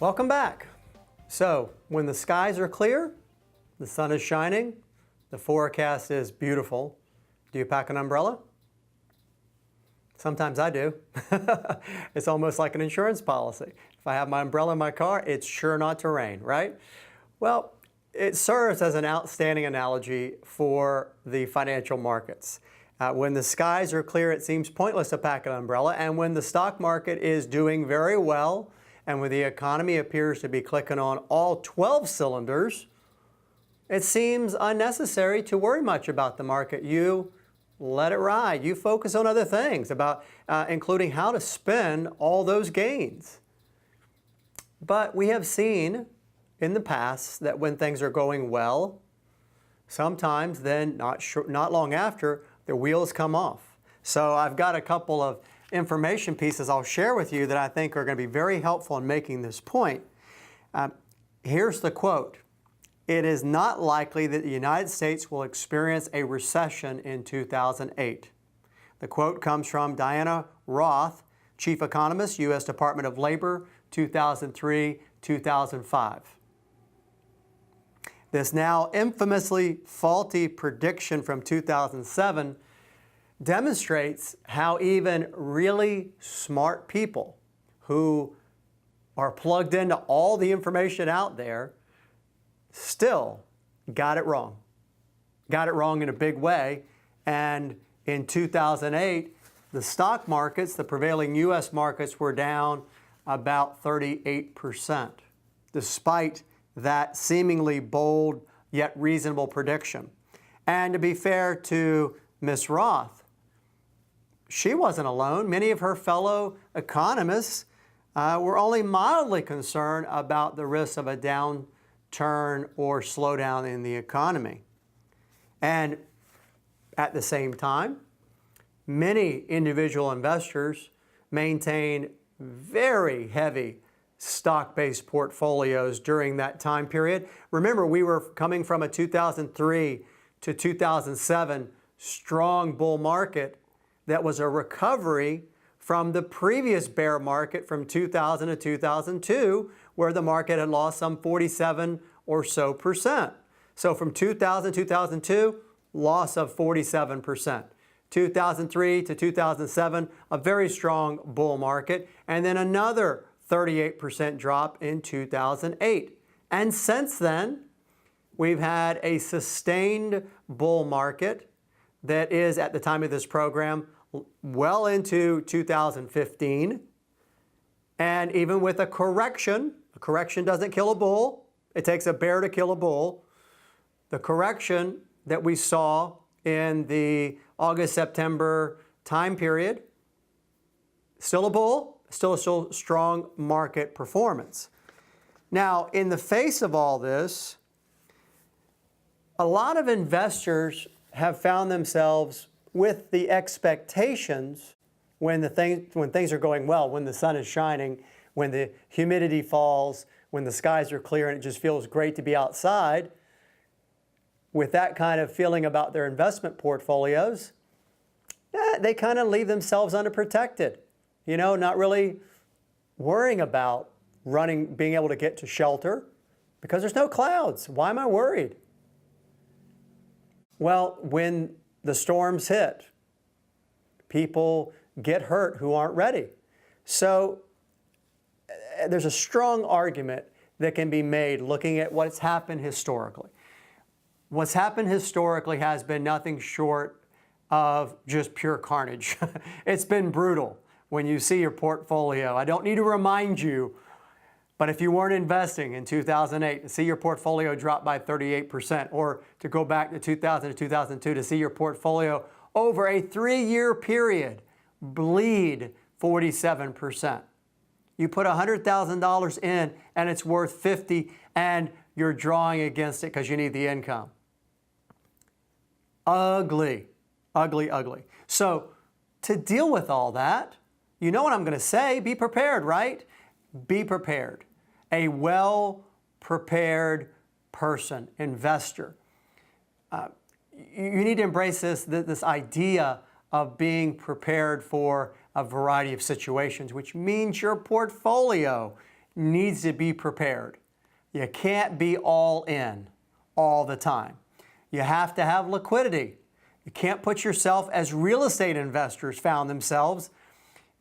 Welcome back. So, when the skies are clear, the sun is shining, the forecast is beautiful, do you pack an umbrella? Sometimes I do. It's almost like an insurance policy. If I have my umbrella in my car, it's sure not to rain, right? Well, it serves as an outstanding analogy for the financial markets. When the skies are clear, it seems pointless to pack an umbrella, and when the stock market is doing very well, and when the economy appears to be clicking on all 12 cylinders, it seems unnecessary to worry much about the market. You let it ride. You focus on other things, including how to spend all those gains. But we have seen in the past that when things are going well, sometimes then not long after, the wheels come off. So I've got a couple of information pieces I'll share with you that I think are going to be very helpful in making this point. Here's the quote. It is not likely that the United States will experience a recession in 2008. The quote comes from Diana Roth, Chief Economist, U.S. Department of Labor, 2003-2005. This now infamously faulty prediction from 2007 demonstrates how even really smart people who are plugged into all the information out there still got it wrong. Got it wrong in a big way. And in 2008, the stock markets, the prevailing U.S. markets, were down about 38%, despite that seemingly bold yet reasonable prediction. And to be fair to Ms. Roth, she wasn't alone. Many of her fellow economists were only mildly concerned about the risk of a downturn or slowdown in the economy. And at the same time, many individual investors maintain very heavy stock-based portfolios during that time period. Remember, we were coming from a 2003 to 2007 strong bull market that was a recovery from the previous bear market from 2000 to 2002, where the market had lost some 47 or so percent. So from 2000 to 2002, loss of 47%. 2003 to 2007, a very strong bull market, and then another 38% drop in 2008. And since then, we've had a sustained bull market that is, at the time of this program, well into 2015. And even with a correction doesn't kill a bull. It takes a bear to kill a bull. The correction that we saw in the August-September time period, still a bull, still a strong market performance. Now, in the face of all this, a lot of investors have found themselves with the expectations when things are going well, when the sun is shining, when the humidity falls, when the skies are clear and it just feels great to be outside, with that kind of feeling about their investment portfolios, they kind of leave themselves underprotected. You know, not really worrying about being able to get to shelter because there's no clouds. Why am I worried? Well, when the storms hit, people get hurt who aren't ready. So there's a strong argument that can be made looking at what's happened historically. What's happened historically has been nothing short of just pure carnage. It's been brutal when you see your portfolio. I don't need to remind you, but if you weren't investing in 2008, to see your portfolio drop by 38%, or to go back to 2000 to 2002, to see your portfolio over a 3-year period bleed 47%. You put $100,000 in and it's worth $50,000 and you're drawing against it because you need the income. Ugly, ugly, ugly. So to deal with all that, you know what I'm going to say, be prepared, right? Be prepared. A well-prepared person, investor. You need to embrace this idea of being prepared for a variety of situations, which means your portfolio needs to be prepared. You can't be all in all the time. You have to have liquidity. You can't put yourself, as real estate investors found themselves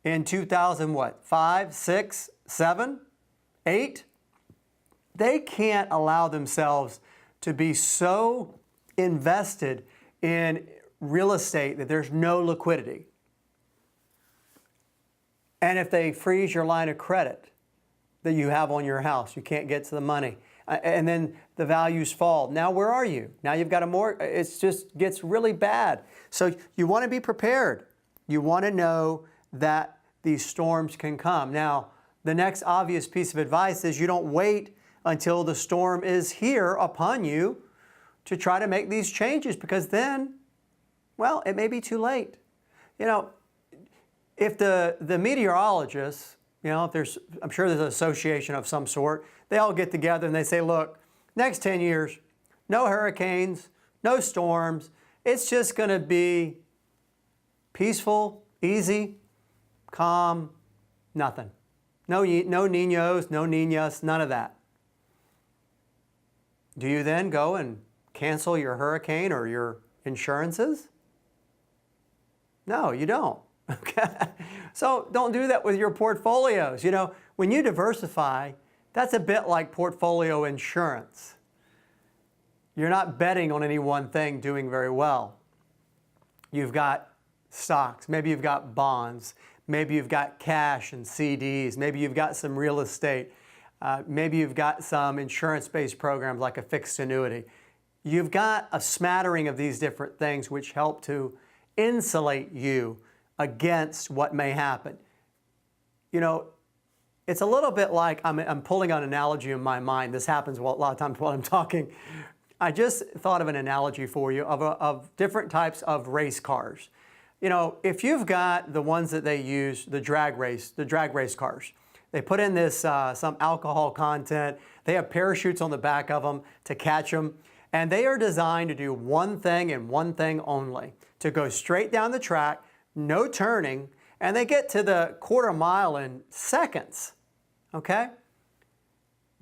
in 2005, 6, 7, 8. They can't allow themselves to be so invested in real estate that there's no liquidity. And if they freeze your line of credit that you have on your house, you can't get to the money, and then the values fall. Now where are you? Now you've got a mortgage. It just gets really bad. So you want to be prepared. You want to know that these storms can come. Now, the next obvious piece of advice is you don't wait until the storm is here upon you to try to make these changes, because then, well, it may be too late. You know, if the meteorologists, you know, I'm sure there's an association of some sort, they all get together and they say, look, next 10 years, no hurricanes, no storms. It's just going to be peaceful, easy, calm, nothing. No niños, no niñas, none of that. Do you then go and cancel your hurricane or your insurances? No, you don't. Okay? So don't do that with your portfolios. You know, when you diversify, that's a bit like portfolio insurance. You're not betting on any one thing doing very well. You've got stocks, maybe you've got bonds, maybe you've got cash and CDs, maybe you've got some real estate, maybe you've got some insurance-based programs like a fixed annuity. You've got a smattering of these different things which help to insulate you against what may happen. You know, it's a little bit like, I'm pulling an analogy in my mind. This happens a lot of times while I'm talking. I just thought of an analogy for you of different types of race cars. You know, if you've got the ones that they use, the drag race cars, they put in this some alcohol content, they have parachutes on the back of them to catch them, and they are designed to do one thing and one thing only, to go straight down the track, no turning, and they get to the quarter mile in seconds, okay?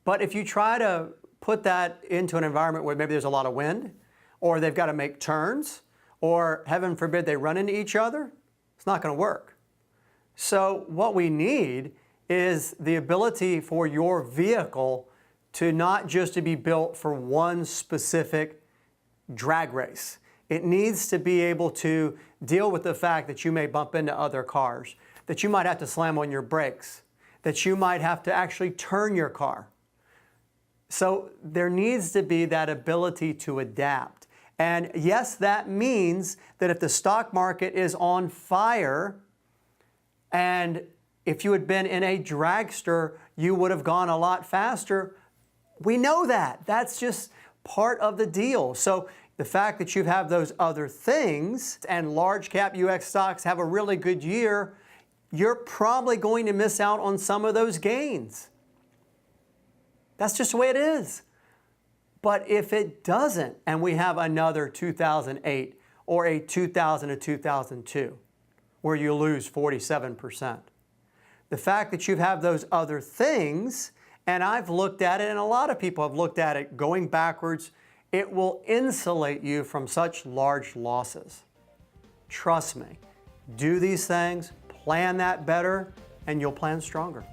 But if you try to put that into an environment where maybe there's a lot of wind, or they've got to make turns, or heaven forbid they run into each other, it's not going to work. So what we need is the ability for your vehicle to not just to be built for one specific drag race. It needs to be able to deal with the fact that you may bump into other cars, that you might have to slam on your brakes, that you might have to actually turn your car. So there needs to be that ability to adapt. And yes, that means that if the stock market is on fire, and if you had been in a dragster, you would have gone a lot faster. We know that. That's just part of the deal. So the fact that you have those other things and large cap US stocks have a really good year, you're probably going to miss out on some of those gains. That's just the way it is. But if it doesn't, and we have another 2008 or a 2000 to 2002, where you lose 47%, the fact that you have those other things, and I've looked at it, and a lot of people have looked at it going backwards, it will insulate you from such large losses. Trust me, do these things, plan that better, and you'll plan stronger.